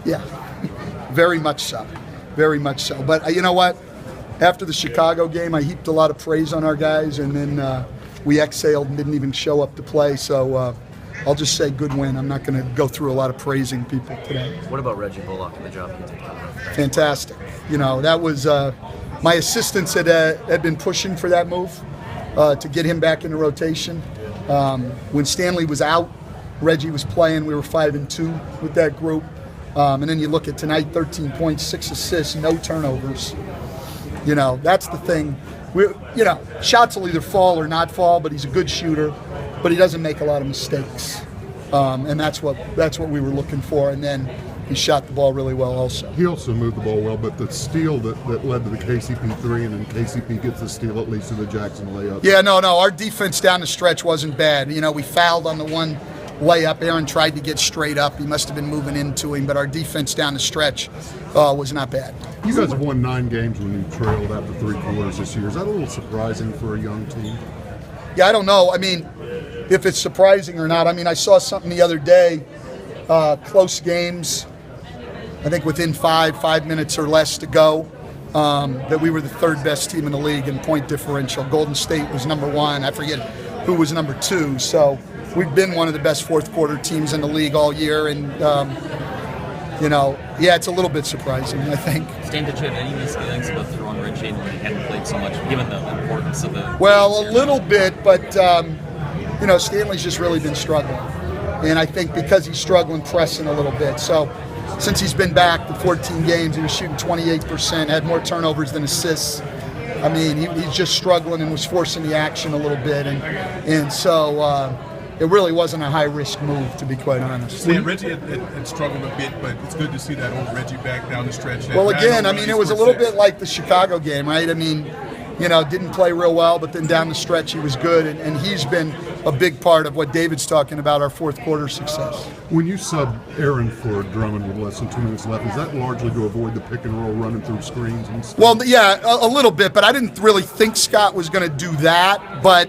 Yeah, very much so. Very much so. But you know what? After the Chicago game, I heaped a lot of praise on our guys, and then we exhaled and didn't even show up to play. So I'll just say good win. I'm not going to go through a lot of praising people today. What about Reggie Bullock and the job he did? Fantastic. You know, that was my assistants had been pushing for that move to get him back in the rotation. When Stanley was out, Reggie was playing. We were 5-2 with that group. And then you look at tonight, 13 points, 6 assists, no turnovers. You know, that's the thing. Shots will either fall or not fall, but he's a good shooter, but he doesn't make a lot of mistakes. And that's what we were looking for. And then he shot the ball really well also. He also moved the ball well, but the steal that led to the KCP 3, and then KCP gets the steal that leads to the Jackson layup. Yeah, no, our defense down the stretch wasn't bad. You know, we fouled on the one layup. Aaron tried to get straight up. He must have been moving into him, but our defense down the stretch was not bad. You guys have won 9 games when you trailed after 3 quarters this year. Is that a little surprising for a young team? Yeah, I don't know. I mean, if it's surprising or not. I mean, I saw something the other day, close games, I think within 5 minutes or less to go, that we were the 3rd best team in the league in point differential. Golden State was number 1. I forget who was number 2. So we've been one of the best fourth quarter teams in the league all year. And, yeah, it's a little bit surprising, I think. Stan, did you have any misgivings about throwing Reggie in when he hadn't played so much, given the importance of the... Well, a little bit, but, Stanley's just really been struggling. And I think because he's struggling, pressing a little bit. So since he's been back the 14 games, he was shooting 28%, had more turnovers than assists. I mean, he's just struggling and was forcing the action a little bit. And so it really wasn't a high-risk move, to be quite honest. Stan, Reggie had struggled a bit, but it's good to see that old Reggie back down the stretch. Well, again, I mean, it was a little bit like the Chicago game, right? I mean, didn't play real well, but then down the stretch he was good, and he's been a big part of what David's talking about, our fourth quarter success. When you sub Aaron for Drummond with less than 2 minutes left, is that largely to avoid the pick and roll running through screens and stuff? Well, yeah, a little bit, but I didn't really think Scott was going to do that. But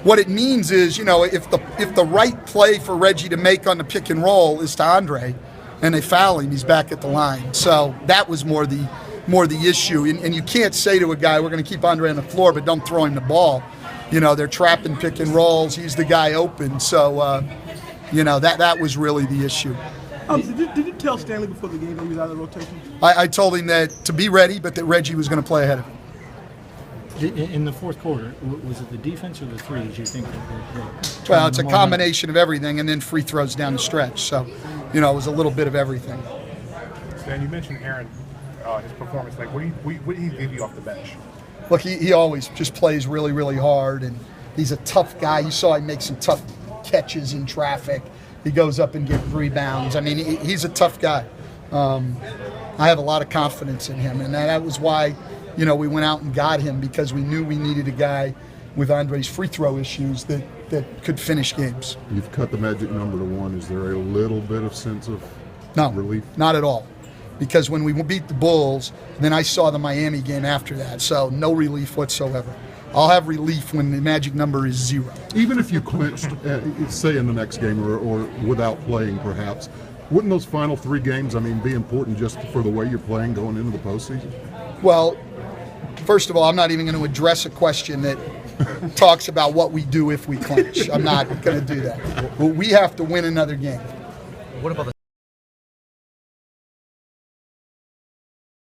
what it means is, if the right play for Reggie to make on the pick and roll is to Andre, and they foul him, he's back at the line. So that was more the issue. And you can't say to a guy, we're going to keep Andre on the floor, but don't throw him the ball. They're trapping pick and rolls. He's the guy open. So, that was really the issue. Did you tell Stanley before the game that he was out of the rotation? I told him that to be ready, but that Reggie was going to play ahead of him. In the fourth quarter, was it the defense or the threes you think that well, it's a combination of everything, and then free throws down the stretch. So, it was a little bit of everything. Stan, you mentioned Aaron, his performance. Like, what did he give you off the bench? Look, he always just plays really, really hard, and he's a tough guy. You saw him make some tough catches in traffic. He goes up and gets rebounds. I mean, he's a tough guy. I have a lot of confidence in him, and that was why, we went out and got him, because we knew we needed a guy with Andre's free throw issues that could finish games. You've cut the magic number to 1. Is there a little bit of sense of relief? Not at all. Because when we beat the Bulls, then I saw the Miami game after that. So no relief whatsoever. I'll have relief when the magic number is 0. Even if you clinched, say in the next game or without playing perhaps, wouldn't those final 3 games, be important just for the way you're playing going into the postseason? Well, first of all, I'm not even going to address a question that talks about what we do if we clinch. I'm not going to do that. But we have to win another game. What about the